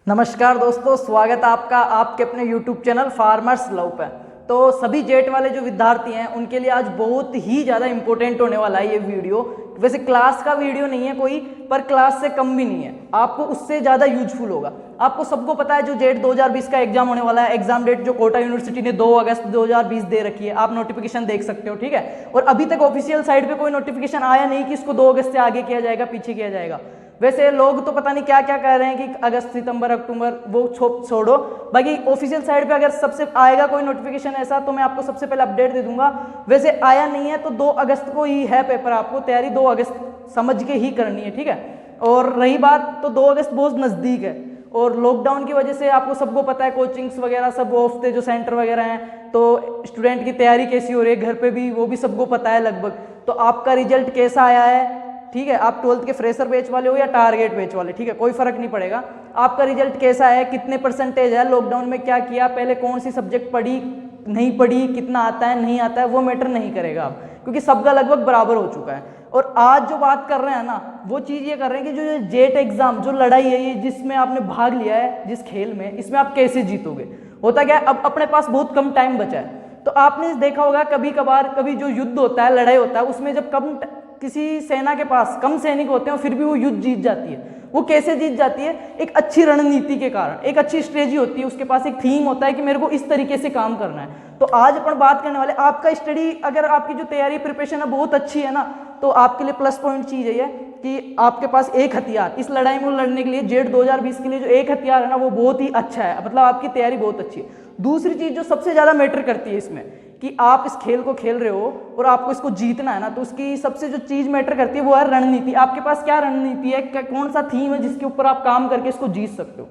नमस्कार दोस्तों, स्वागत है आपका आपके अपने YouTube चैनल फार्मर्स लव पे। तो सभी जेट वाले जो विद्यार्थी हैं उनके लिए आज बहुत ही ज़्यादा इंपॉर्टेंट होने वाला है ये वीडियो। वैसे क्लास का वीडियो नहीं है कोई, पर क्लास से कम भी नहीं है, आपको उससे ज़्यादा यूजफुल होगा। आपको सबको पता है जो जेट 2020 का एग्जाम होने वाला है, एग्जाम डेट जो कोटा यूनिवर्सिटी ने 2 अगस्त 2020 दे रखी है, आप नोटिफिकेशन देख सकते हो, ठीक है। और अभी तक ऑफिशियल साइट पर कोई नोटिफिकेशन आया नहीं कि इसको 2 अगस्त से आगे किया जाएगा, पीछे किया जाएगा। वैसे लोग तो पता नहीं क्या क्या कह रहे हैं कि अगस्त, सितंबर, अक्टूबर, वो छोड़ो। बाकी ऑफिशियल साइट पे अगर सबसे आएगा कोई नोटिफिकेशन ऐसा तो मैं आपको सबसे पहले अपडेट दे दूंगा। वैसे आया नहीं है तो 2 अगस्त को ही है पेपर, आपको तैयारी 2 अगस्त समझ के ही करनी है, ठीक है। और रही बात तो 2 अगस्त बहुत नज़दीक है और लॉकडाउन की वजह से आपको सबको पता है कोचिंग्स वगैरह सब ऑफ थे, जो सेंटर वगैरह हैं, तो स्टूडेंट की तैयारी कैसी हो रही है घर पे भी, वो भी सबको पता है लगभग। तो आपका रिजल्ट कैसा आया है, ठीक है, आप 12th के फ्रेशर बैच वाले हो या टारगेट बैच वाले, ठीक है, कोई फर्क नहीं पड़ेगा। आपका रिजल्ट कैसा है, कितने परसेंटेज है, लॉकडाउन में क्या किया, पहले कौन सी सब्जेक्ट पढ़ी नहीं पढ़ी, कितना आता है नहीं आता है, वो मैटर नहीं करेगा आप, क्योंकि सबका लगभग बराबर हो चुका है। और आज जो बात कर रहे हैं ना, वो चीज़ ये कर रहे हैं कि जो जेट एग्जाम जो लड़ाई है ये जिसमें आपने भाग लिया है, जिस खेल में, इसमें आप कैसे जीतोगे। होता क्या है, अब अपने पास बहुत कम टाइम बचा है। तो आपने देखा होगा कभी कभार, कभी जो युद्ध होता है, लड़ाई होता है, उसमें जब कम किसी सेना के पास कम सैनिक होते हैं फिर भी वो युद्ध जीत जाती है। वो कैसे जीत जाती है? एक अच्छी रणनीति के कारण, एक अच्छी स्ट्रेटजी होती है, उसके पास एक थीम होता है कि मेरे को इस तरीके से काम करना है। तो आज अपन बात करने वाले, आपका स्टडी, अगर आपकी जो तैयारी प्रिपरेशन है बहुत अच्छी है ना, तो आपके लिए प्लस पॉइंट चीज है ये कि आपके पास एक हथियार इस लड़ाई में लड़ने के लिए, जेट 2020 के लिए जो एक हथियार है ना, वो बहुत ही अच्छा है, मतलब आपकी तैयारी बहुत अच्छी है। दूसरी चीज जो सबसे ज्यादा मैटर करती है इसमें, कि आप इस खेल को खेल रहे हो और आपको इसको जीतना है ना, तो उसकी सबसे जो चीज मैटर करती है वो है रणनीति। आपके पास क्या रणनीति है, क्या कौन सा थीम है जिसके ऊपर आप काम करके इसको जीत सकते हो।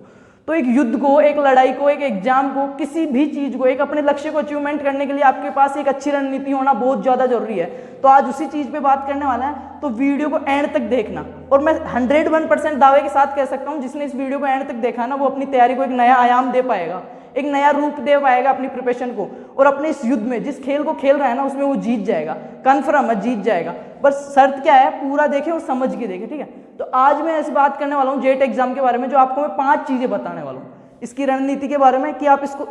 तो एक युद्ध को, एक लड़ाई को, एक एग्जाम को, किसी भी चीज को, एक अपने लक्ष्य को अचीवमेंट करने के लिए आपके पास एक अच्छी रणनीति होना बहुत ज्यादा जरूरी है। तो आज उसी चीज पे बात करने वाला है, तो वीडियो को एंड तक देखना। और मैं 101% दावे के साथ कह सकता हूं, जिसने इस वीडियो को एंड तक देखा ना, वो अपनी तैयारी को एक नया आयाम दे पाएगा, एक नया रूप दे पाएगा अपनी प्रिपरेशन को, और अपने इस युद्ध में, जिस खेल को खेल रहा है ना, उसमें वो जीत जाएगा, कन्फर्म है जीत जाएगा। बस शर्त क्या है, पूरा देखे और समझ के देखे, ठीक है। तो आज मैं ऐसी बात करने वाला हूँ जेट एग्जाम के बारे में, जो आपको मैं 5 चीजें बताने वाला हूँ इसकी रणनीति के बारे में, कि आप इसको,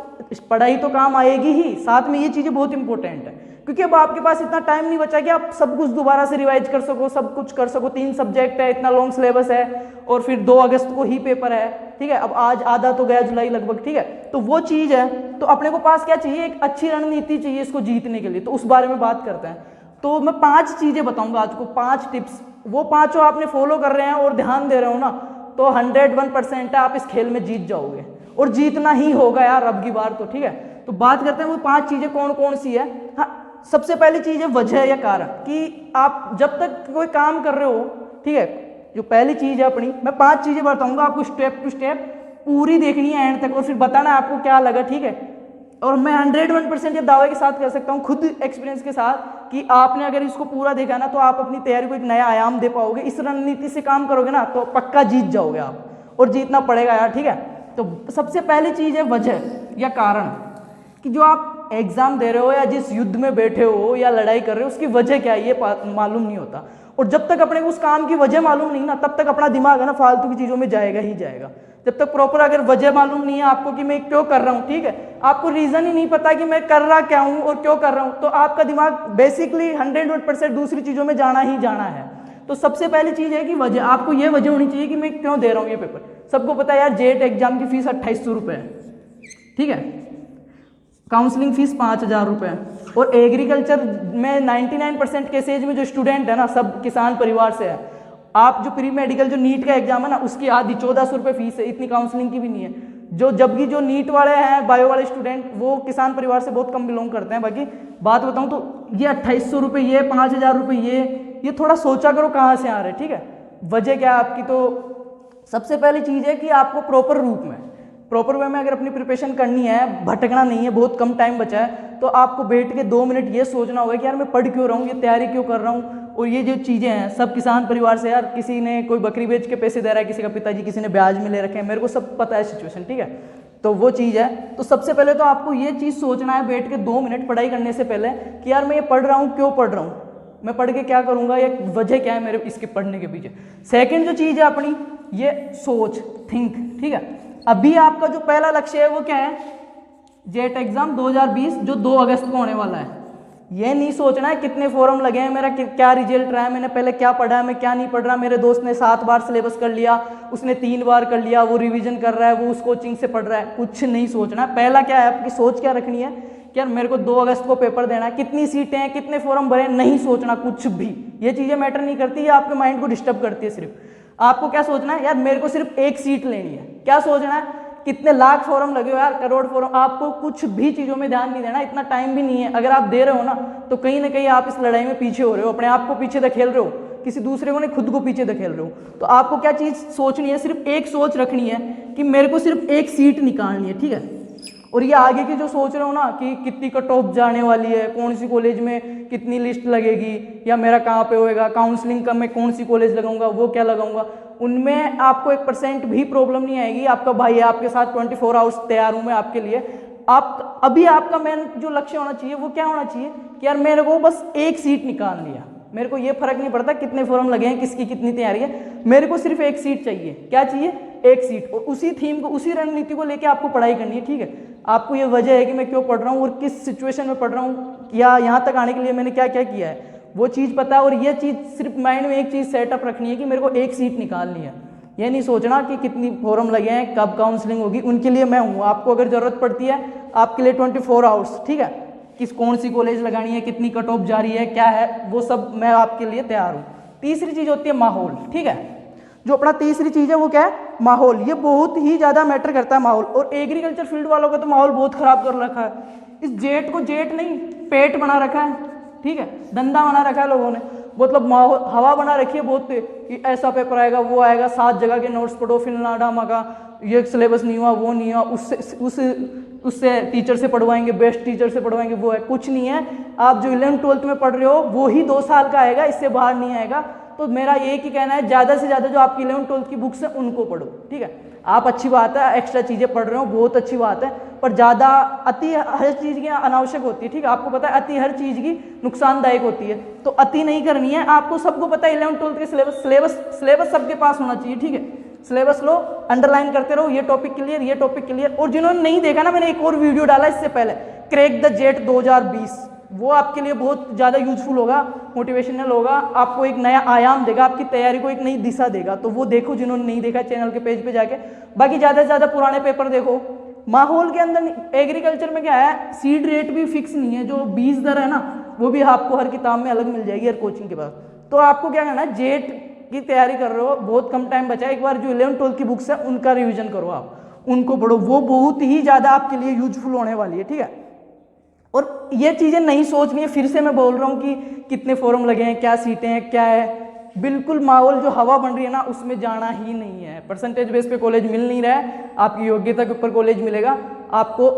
पढ़ाई तो काम आएगी ही, साथ में ये चीजें बहुत इंपॉर्टेंट है, क्योंकि अब आपके पास इतना टाइम नहीं बचा कि आप सब कुछ दोबारा से रिवाइज कर सको, सब कुछ कर सको। 3 सब्जेक्ट है, इतना लॉन्ग सिलेबस है, और फिर 2 अगस्त को ही पेपर है, ठीक है। अब आज आधा तो गया, जुलाई लगभग, ठीक है। तो वो चीज है, तो अपने को पास क्या चाहिए, एक अच्छी रणनीति चाहिए इसको जीतने के लिए। तो उस बारे में बात करते हैं। तो मैं 5 चीजें बताऊंगा आज को, 5 टिप्स, वो 5 आपने फॉलो कर रहे हैं और ध्यान दे रहे हो ना, तो 101% है आप इस खेल में जीत जाओगे, और जीतना ही होगा यार अब की बार तो, ठीक है। तो बात करते हैं वो 5 चीजें कौन कौन सी है। हाँ, सबसे पहली चीज है वजह या कारण, कि आप जब तक कोई काम कर रहे हो, ठीक है, जो पहली चीज है अपनी, मैं 5 चीजें बताऊंगा आपको, स्टेप टू स्टेप पूरी देखनी है एंड तक, और फिर बताना है आपको क्या लगा, ठीक है। और मैं 101% ये दावे के साथ कह सकता हूँ, खुद एक्सपीरियंस के साथ, कि आपने अगर इसको पूरा देखा ना, तो आप अपनी तैयारी को एक नया आयाम दे पाओगे। इस रणनीति से काम करोगे ना, तो पक्का जीत जाओगे आप, और जीतना पड़ेगा यार, ठीक है। तो सबसे पहली चीज है वजह या कारण, कि जो आप एग्जाम दे रहे हो या जिस युद्ध में बैठे हो या लड़ाई कर रहे हो, उसकी वजह क्या है ये मालूम नहीं होता। और जब तक अपने को उस काम की वजह मालूम नहीं ना, तब तक अपना दिमाग है ना फालतू की चीजों में जाएगा ही जाएगा। जब तक प्रॉपर अगर वजह मालूम नहीं है आपको कि मैं क्यों कर रहा हूँ, ठीक है, आपको रीजन ही नहीं पता कि मैं कर रहा क्या हूँ और क्यों कर रहा हूँ, तो आपका दिमाग बेसिकली 100% दूसरी चीजों में जाना ही जाना है। तो सबसे पहली चीज है कि वजह, आपको ये वजह होनी चाहिए कि मैं क्यों दे रहा हूँ ये पेपर। सबको पता है यार, जेट एग्जाम की फीस 2800 रुपये है, ठीक है, काउंसलिंग फीस 5000 रुपये है, और एग्रीकल्चर में 99% केसेज में जो स्टूडेंट है ना, सब किसान परिवार से है। आप जो प्री मेडिकल जो नीट का एग्जाम है ना, उसकी आधी 1400 रुपये फीस है, इतनी काउंसलिंग की भी नहीं है। जबकि जो नीट वाले हैं, बायो वाले स्टूडेंट, वो किसान परिवार से बहुत कम बिलोंग करते हैं। बाकी बात बताऊं तो ये 2800 रुपये, ये 5000 रुपये, ये थोड़ा सोचा करो कहाँ से आ रहे हैं, ठीक है। वजह क्या है आपकी, तो सबसे पहली चीज़ है कि आपको प्रॉपर रूप में, प्रॉपर वे में अगर अपनी प्रिपरेशन करनी है, भटकना नहीं है, बहुत कम टाइम बचा है, तो आपको बैठ के 2 मिनट ये सोचना होगा कि यार मैं पढ़ क्यों रहा हूँ, ये तैयारी क्यों कर रहा हूँ। और ये जो चीज़ें हैं, सब किसान परिवार से यार, किसी ने कोई बकरी बेच के पैसे दे रहा है, किसी का पिताजी, किसी ने ब्याज में ले रखे हैं, मेरे को सब पता है सिचुएशन, ठीक है। तो वो चीज़ है। तो सबसे पहले तो आपको ये चीज़ सोचना है बैठ के 2 मिनट पढ़ाई करने से पहले, कि यार मैं ये पढ़ रहा हूँ, क्यों पढ़ रहा हूँ, मैं पढ़ के क्या करूँगा, या वजह क्या है मेरे इसके पढ़ने के पीछे। सेकेंड जो चीज़ है अपनी, ये सोच, थिंक, ठीक है। अभी आपका जो पहला लक्ष्य है वो क्या है, जेट एग्जाम 2020 जो 2 अगस्त को होने वाला है। ये नहीं सोचना है कितने फॉर्म लगे हैं, मेरा क्या रिजल्ट रहा है, मैंने पहले क्या पढ़ा है, मैं क्या नहीं पढ़ रहा, मेरे दोस्त ने 7 बार सिलेबस कर लिया, उसने 3 बार कर लिया, वो रिवीजन कर रहा है, वो उस कोचिंग से पढ़ रहा है, कुछ नहीं सोचना। पहला क्या है, आपकी सोच क्या रखनी है कि यार मेरे को 2 अगस्त को पेपर देना है, कितनी सीटें हैं, कितने फॉर्म भरे, नहीं सोचना कुछ भी। ये चीज़ें मैटर नहीं करती, ये आपके माइंड को डिस्टर्ब करती है। सिर्फ आपको क्या सोचना है, यार मेरे को सिर्फ 1 सीट लेनी है। क्या सोचना है, कितने लाख फॉर्म लगे हो यार, करोड़ फॉर्म, आपको कुछ भी चीज़ों में ध्यान नहीं देना, इतना टाइम भी नहीं है। अगर आप दे रहे हो ना तो कहीं ना कहीं आप इस लड़ाई में पीछे हो रहे हो, अपने आप को पीछे धकेल रहे हो, किसी दूसरे को नहीं, खुद को पीछे धकेल रहे हो। तो आपको क्या चीज़ सोचनी है, सिर्फ एक सोच रखनी है कि मेरे को सिर्फ 1 सीट निकालनी है, ठीक है। और ये आगे की जो सोच रहे हो ना कि कितनी कट ऑफ जाने वाली है, कौन सी कॉलेज में कितनी लिस्ट लगेगी, या मेरा कहाँ पे होएगा, काउंसलिंग का मैं कौन सी कॉलेज लगाऊंगा, वो क्या लगाऊंगा, उनमें आपको 1% भी प्रॉब्लम नहीं आएगी। आपका भाई है आपके साथ, 24 आवर्स तैयार हूँ मैं आपके लिए। आप अभी आपका मेन जो लक्ष्य होना चाहिए वो क्या होना चाहिए कि यार मेरे को बस 1 सीट निकाल लिया, मेरे को ये फर्क नहीं पड़ता कितने फॉर्म लगे हैं, किसकी कितनी तैयारी है, मेरे को सिर्फ 1 सीट चाहिए। क्या चाहिए, 1 सीट। और उसी थीम को, उसी रणनीति को लेके आपको पढ़ाई करनी है, ठीक है। आपको ये वजह है कि मैं क्यों पढ़ रहा हूँ और किस सिचुएशन में पढ़ रहा हूँ, या यहाँ तक आने के लिए मैंने क्या क्या किया है, वो चीज़ पता है। और ये चीज़ सिर्फ माइंड में एक चीज़ सेटअप रखनी है कि मेरे को 1 सीट निकालनी है। ये नहीं सोचना कि कितनी फॉर्म लगे हैं, कब काउंसलिंग होगी, उनके लिए मैं हूँ। आपको अगर ज़रूरत पड़ती है आपके लिए 24 आवर्स, ठीक है, किस कौन सी कॉलेज लगानी है, कितनी कट ऑफ जा रही है, क्या है, वो सब मैं आपके लिए तैयार हूँ। तीसरी चीज़ होती है माहौल, ठीक है। जो अपना तीसरी चीज़ है वो क्या है, माहौल। ये बहुत ही ज़्यादा मैटर करता है माहौल। और एग्रीकल्चर फील्ड वालों का तो माहौल बहुत ख़राब कर रखा है। इस जेट को जेट नहीं, पेट बना रखा है, ठीक है, धंधा बना रखा है लोगों ने। मतलब माहौल, हवा बना रखी है बहुत कि ऐसा पेपर आएगा, वो आएगा, 7 जगह के नोट्स पढ़ो, फिर नाडामा का ये सिलेबस नहीं हुआ, वो नहीं हुआ, उससे टीचर से पढ़वाएंगे, बेस्ट टीचर से पढ़वाएंगे, वो है। कुछ नहीं है। आप जो 11th 12th में पढ़ रहे हो वो ही 2 साल का आएगा, इससे बाहर नहीं आएगा। तो मेरा एक ही कहना है, ज़्यादा से ज़्यादा जो आपकी 11th 12th की बुक्स है उनको पढ़ो, ठीक है। आप अच्छी बात है एक्स्ट्रा चीज़ें पढ़ रहे हो, बहुत अच्छी बात है, पर ज़्यादा अति हर चीज़ की अनावश्यक होती है, ठीक है। आपको पता है अति हर चीज़ की नुकसानदायक होती है, तो अति नहीं करनी है। आपको सबको पता है 11th 12th के सिलेबस सबके पास होना चाहिए, ठीक है। सिलेबस लो, अंडरलाइन करते रहो, ये टॉपिक क्लियर, ये टॉपिक क्लियर। और जिन्होंने नहीं देखा ना, मैंने एक और वीडियो डाला इससे पहले, क्रैक द जेट 2020, वो आपके लिए बहुत ज़्यादा यूजफुल होगा, मोटिवेशनल होगा, आपको एक नया आयाम देगा, आपकी तैयारी को एक नई दिशा देगा। तो वो देखो जिन्होंने नहीं देखा, चैनल के पेज पे जाके। बाकी ज़्यादा से ज़्यादा पुराने पेपर देखो। माहौल के अंदर एग्रीकल्चर में क्या है, सीड रेट भी फिक्स नहीं है, जो बीज दर है ना वो भी आपको हर किताब में अलग मिल जाएगी, हर कोचिंग के पास। तो आपको क्या करना है, जेट की तैयारी कर रहे हो, बहुत कम टाइम बचा है, एक बार जो 11th 12th की बुक्स है उनका रिवीजन करो, आप उनको पढ़ो, वो बहुत ही ज़्यादा आपके लिए यूजफुल होने वाली है, ठीक है। और ये चीज़ें नहीं सोचनी है, फिर से मैं बोल रहा हूँ कि कितने फॉर्म लगे हैं, क्या सीटें हैं, क्या है, बिल्कुल माहौल जो हवा बन रही है ना उसमें जाना ही नहीं है। परसेंटेज बेस पे कॉलेज मिल नहीं रहा है, आपकी योग्यता के ऊपर कॉलेज मिलेगा। आपको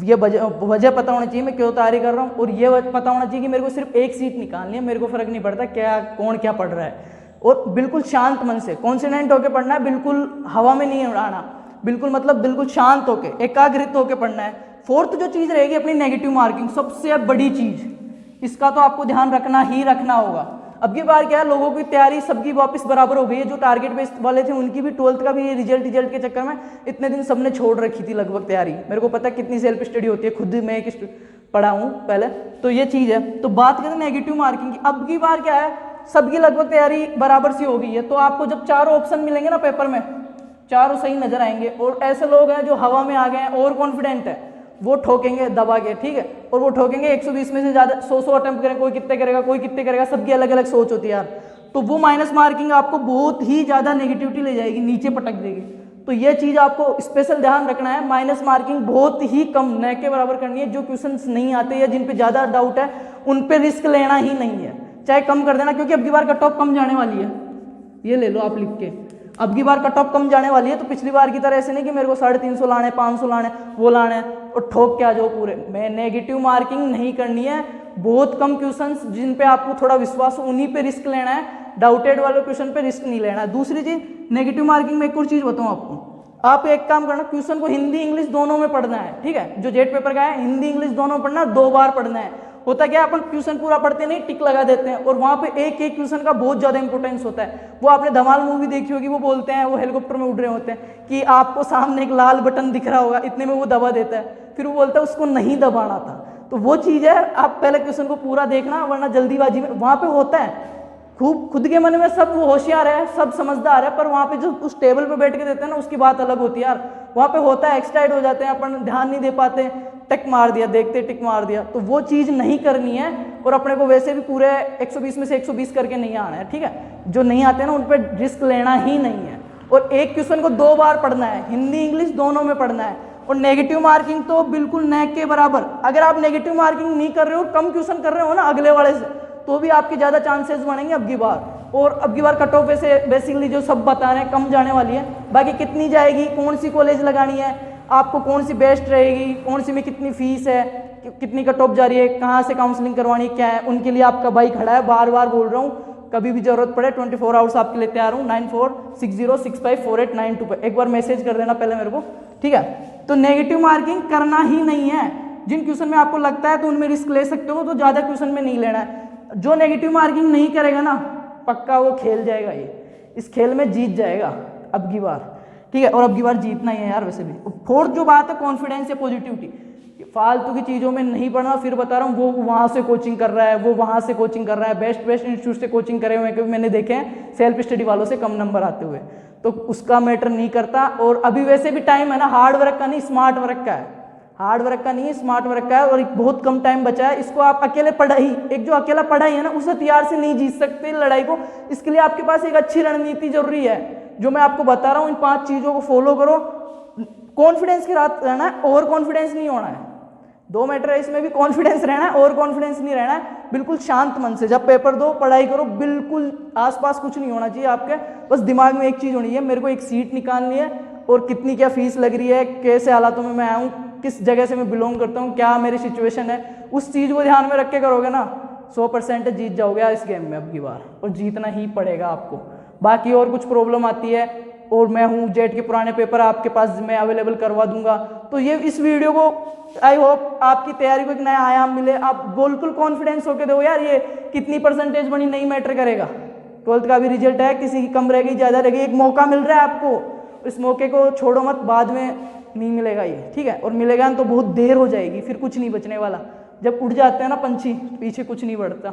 ये वजह पता होना चाहिए मैं क्यों तैयारी कर रहा हूँ, और ये पता होना चाहिए कि मेरे को सिर्फ 1 सीट निकालनी है, मेरे को फर्क नहीं पड़ता क्या कौन क्या पढ़ रहा है। और बिल्कुल शांत मन से कॉन्सेंट्रेट होकर पढ़ना है, बिल्कुल हवा में नहीं उड़ाना, बिल्कुल मतलब बिल्कुल शांत होकर एकाग्रित होकर पढ़ना है। 4th जो चीज़ रहेगी अपनी नेगेटिव मार्किंग, सबसे बड़ी चीज़, इसका तो आपको ध्यान रखना ही रखना होगा। अब की बार क्या है, लोगों की तैयारी सबकी वापस बराबर हो गई है। जो टारगेट बेस्ड वाले थे उनकी भी 12th का भी रिजल्ट के चक्कर में इतने दिन सबने छोड़ रखी थी लगभग तैयारी। मेरे को पता है कितनी सेल्फ स्टडी होती है, खुद मैं एक पढ़ा हूँ पहले, तो ये चीज़ है। तो बात करें नेगेटिव मार्किंग की, अब की बार क्या है, सबकी लगभग तैयारी बराबर सी हो गई है। तो आपको जब 4 ऑप्शन मिलेंगे ना पेपर में, 4 सही नजर आएंगे। और ऐसे लोग हैं जो हवा में आ गए हैं, ओवर कॉन्फिडेंट है, वो ठोकेंगे दबा के, ठीक है। और वो ठोकेंगे 120 में से ज़्यादा 100 अटेम्प्ट करें, कोई कितने करेगा, कोई कितने करेगा, सबकी अलग अलग सोच होती है यार। तो वो माइनस मार्किंग आपको बहुत ही ज़्यादा नेगेटिविटी ले जाएगी, नीचे पटक देगी। तो ये चीज़ आपको स्पेशल ध्यान रखना है, माइनस मार्किंग बहुत ही कम, न के बराबर करनी है। जो क्वेश्चंस नहीं आते या जिन पे ज़्यादा डाउट है उन पे रिस्क लेना ही नहीं है, चाहे कम कर देना, क्योंकि अब की बार कट ऑफ कम जाने वाली है। ये ले लो आप लिख के, अब की बार कट ऑफ कम जाने वाली है। तो पिछली बार की तरह ऐसे नहीं कि मेरे को 350 लाने, 500 लाने, वो लाने और ठोक के आ जाओ पूरे। मैं नेगेटिव मार्किंग नहीं करनी है, बहुत कम क्वेश्चंस जिन पे आपको थोड़ा विश्वास हो उन्हीं पे रिस्क लेना है, डाउटेड वाले क्वेश्चन पे रिस्क नहीं लेना है। दूसरी चीज, नेगेटिव मार्किंग में एक और चीज बताऊं आपको, आप एक काम करना, क्वेश्चन को हिंदी इंग्लिश दोनों में पढ़ना है, ठीक है। जो जेट पेपर का है हिंदी इंग्लिश दोनों पढ़ना, 2 बार पढ़ना है। होता क्या है, अपन क्वेश्चन पूरा पढ़ते नहीं, टिक लगा देते हैं, और वहाँ पे एक एक क्वेश्चन का बहुत ज़्यादा इंपॉर्टेंस होता है। वो आपने धमाल मूवी देखी होगी, वो बोलते हैं, वो हेलीकॉप्टर में उड़ रहे होते हैं कि आपको सामने एक लाल बटन दिख रहा होगा, इतने में वो दबा देता है, फिर वो बोलता है उसको नहीं दबाना था। तो वो चीज़ है, आप पहले क्वेश्चन को पूरा देखना, वरना जल्दीबाजी में वहाँ पे होता है खूब खुद के मन में सब वो होशियार है, सब समझदार है, पर वहाँ पे जो उस टेबल पे बैठ के देते हैं ना, उसकी बात अलग होती है यार। वहाँ पे होता है एक्साइट हो जाते हैं, अपन ध्यान नहीं दे पाते, टिक मार दिया, देखते टिक मार दिया। तो वो चीज़ नहीं करनी है, और अपने को वैसे भी पूरे 120 में से 120 करके नहीं आना है, ठीक है। जो नहीं आते ना उन पर रिस्क लेना ही नहीं है, और एक क्वेश्चन को 2 बार पढ़ना है, हिंदी इंग्लिश दोनों में पढ़ना है। और नेगेटिव मार्किंग तो बिल्कुल न के बराबर। अगर आप नेगेटिव मार्किंग नहीं कर रहे हो, कम क्वेश्चन कर रहे हो ना अगले वाले से, तो भी आपके ज़्यादा चांसेस बढ़ेंगे अब की बार। और अब की बार कट ऑफ से बेसिकली जो सब बता रहे हैं कम जाने वाली है। बाकी कितनी जाएगी, कौन सी कॉलेज लगानी है, आपको कौन सी बेस्ट रहेगी, कौन सी में कितनी फीस है, कितनी कट ऑफ जा रही है, कहाँ से काउंसलिंग करवानी है, क्या है, उनके लिए आपका भाई खड़ा है। बार बार बोल रहा हूँ, कभी भी जरूरत पड़े 24 आवर्स आपके लिए तैयार हूँ। 9460654892 पे एक बार मैसेज कर देना पहले मेरे को, ठीक है। तो नेगेटिव मार्किंग करना ही नहीं है। जिन क्वेश्चन में आपको लगता है तो उनमें रिस्क ले सकते हो, तो ज़्यादा क्वेश्चन में नहीं लेना है। जो नेगेटिव मार्किंग नहीं करेगा ना, पक्का वो खेल जाएगा, ये इस खेल में जीत जाएगा अब की बार, ठीक है। और अब की बार जीतना ही है यार वैसे भी। फोर्थ जो बात है कॉन्फिडेंस या पॉजिटिविटी, फालतू की चीज़ों में नहीं पढ़ना। फिर बता रहा हूँ, वो वहाँ से कोचिंग कर रहा है, वो वहाँ से कोचिंग कर रहा है, बेस्ट इंस्टीट्यूट से कोचिंग करे हुए हैं, क्योंकि मैंने देखे हैं सेल्फ स्टडी वालों से कम नंबर आते हुए, तो उसका मैटर नहीं करता। और अभी वैसे भी टाइम है ना, हार्ड वर्क का नहीं स्मार्ट वर्क का है, हार्ड वर्क का नहीं स्मार्ट वर्क का है, और एक बहुत कम टाइम बचा है। इसको आप अकेले पढ़ाई, एक जो अकेला पढ़ाई है ना, उस हथियार से नहीं जीत सकते लड़ाई को। इसके लिए आपके पास एक अच्छी रणनीति जरूरी है, जो मैं आपको बता रहा हूँ। इन 5 चीज़ों को फॉलो करो, कॉन्फिडेंस के साथ रहना है, ओवर कॉन्फिडेंस नहीं होना है। 2 मैटर है इसमें भी, कॉन्फिडेंस रहना है, ओवर कॉन्फिडेंस नहीं रहना है। बिल्कुल शांत मन से जब पेपर दो, पढ़ाई करो, बिल्कुल आसपास कुछ नहीं होना चाहिए आपके, बस दिमाग में एक चीज़ होनी है, मेरे को एक सीट निकालनी है, और कितनी क्या फीस लग रही है, कैसे हालातों में मैं आया हूँ, किस जगह से मैं बिलोंग करता हूँ, क्या मेरी सिचुएशन है, उस चीज़ को ध्यान में रख के करोगे ना, 100% जीत जाओगे इस गेम में अब की बार, और जीतना ही पड़ेगा आपको। बाकी और कुछ प्रॉब्लम आती है, और मैं हूँ जेट के पुराने पेपर आपके पास मैं अवेलेबल करवा दूंगा। तो ये इस वीडियो को आई होप आपकी तैयारी को एक नया आयाम मिले, आप बिल्कुल कॉन्फिडेंस होके दो यार। ये कितनी परसेंटेज बनी नहीं मैटर करेगा, 12th का भी रिजल्ट है, किसी की कम रहेगी ज़्यादा रहेगी, एक मौका मिल रहा है आपको, इस मौके को छोड़ो मत, बाद में नहीं मिलेगा ये, ठीक है। और मिलेगा तो बहुत देर हो जाएगी, फिर कुछ नहीं बचने वाला। जब उड़ जाते हैं ना पंछी, पीछे कुछ नहीं बढ़ता,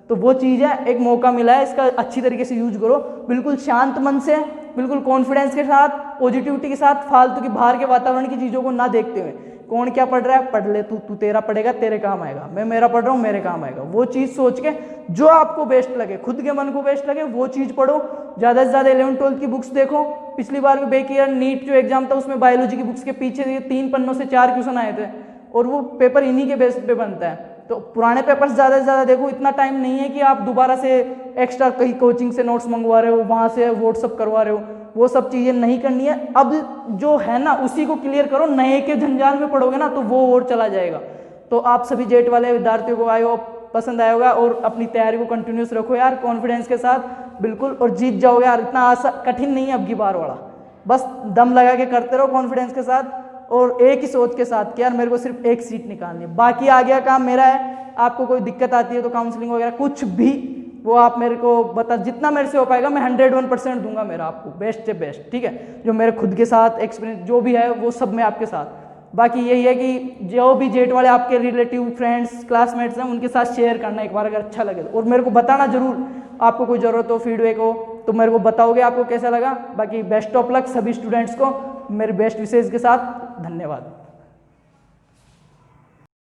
तो वो चीज़ है, एक मौका मिला है, इसका अच्छी तरीके से यूज करो, बिल्कुल शांत मन से, बिल्कुल कॉन्फिडेंस के साथ, पॉजिटिविटी के साथ, फालतू की बाहर के वातावरण की चीज़ों को ना देखते हुए। कौन क्या पढ़ रहा है, पढ़ ले तू तेरा पढ़ेगा, तेरे काम आएगा, मैं मेरा पढ़ रहा हूँ, मेरे काम आएगा। वो चीज़ सोच के जो आपको बेस्ट लगे, खुद के मन को बेस्ट लगे, वो चीज़ पढ़ो। ज़्यादा से ज़्यादा 11th-12th की बुक्स देखो। पिछली बार भी बैक ईयर नीट जो एग्जाम था, उसमें बायोलॉजी की बुक्स के पीछे 3 पन्नों से 4 क्वेश्चन आए थे, और वो पेपर इन्हीं के बेस पे बनता है। तो पुराने पेपर्स ज़्यादा से ज़्यादा देखो, इतना टाइम नहीं है कि आप दोबारा से एक्स्ट्रा कहीं कोचिंग से नोट्स मंगवा रहे हो, वहाँ से व्हाट्सअप करवा रहे हो, वो सब चीज़ें नहीं करनी है। अब जो है ना उसी को क्लियर करो, नए के झंझाल में पढ़ोगे ना तो वो और चला जाएगा। तो आप सभी जेट वाले विद्यार्थियों को आए हो पसंद आया होगा, और अपनी तैयारी को कंटिन्यूस रखो यार, कॉन्फिडेंस के साथ बिल्कुल, और जीत जाओगे यार। इतना कठिन नहीं है अब की बार वाला, बस दम लगा के करते रहो कॉन्फिडेंस के साथ, और एक ही सोच के साथ कि यार मेरे को सिर्फ एक सीट निकालनी है, बाकी आ गया काम मेरा है। आपको कोई दिक्कत आती है तो काउंसलिंग वगैरह कुछ भी वो आप मेरे को बता, जितना मेरे से हो पाएगा मैं 101% दूंगा मेरा आपको, बेस्ट से बेस्ट, ठीक है। जो मेरे खुद के साथ एक्सपीरियंस जो भी है वो सब मैं आपके साथ। बाकी यही है कि जो भी जेट वाले आपके रिलेटिव, फ्रेंड्स, क्लासमेट्स हैं, उनके साथ शेयर करना एक बार अगर अच्छा लगे, और मेरे को बताना जरूर, आपको कोई ज़रूरत हो, फीडबैक हो तो मेरे को बताओगे आपको कैसा लगा। बाकी बेस्ट ऑफ लक सभी स्टूडेंट्स को, मेरे बेस्ट विशेष के साथ। धन्यवाद।